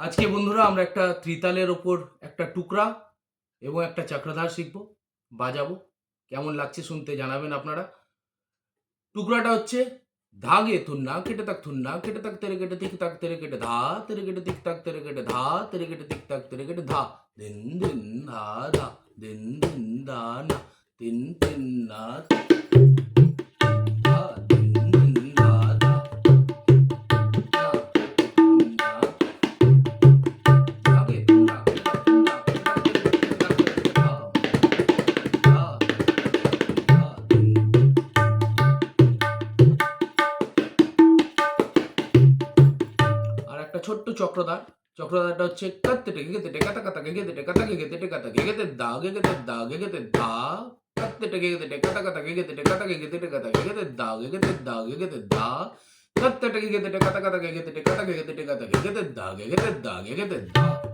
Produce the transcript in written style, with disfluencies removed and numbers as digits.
আজকে বন্ধুরা আমরা একটা ত্রিতালের ওপর একটা টুকরা এবং একটা চক্রধার শিখব, বাজাবো। কেমন লাগছে শুনতে জানাবেন আপনারা। টুকরাটা হচ্ছে ধাগে থুন্না কেটে তাক থুন্না কেটে তাক তেরে কেটে তিক তাক তেরে কেটে ধা তেরে কেটে তিক তাক তেরে কেটে ধা তেরে কেটে তিক তাক তেরে কেটে ধা দিন দিন ধা ধা দিন দিন ধা না তিন তিন না ধা দিন দিন ধা ধা ধা তিন ধা ধাগে থুন্না কেটে তাক থুন্না কেটে তাক তেরে কেটে ধা ধা ধা দিন। আর একটা ছোট্ট চক্রধার। চক্রধারটা হচ্ছে কাত্তে টেকে গেতে টেকাতা কাতা গেগে তে টেকাতা গেগে তে টেকাতা গেগে তে দা গেগে তে দা গেগে তে ধা কাত্তে টেকে গেতে টেকাতা কাতা গেগে তে টেকাতা গেগে তে টেকাতা গেগে তে দা গেগে তে দা গেগে তে ধা কাত্তে টেকে গেতে টেকাতা কাতা গেগে তে টেকাতা গেগে তে টেকাতা গেগে তে দা গেগে তে দা গেগে তে ধা।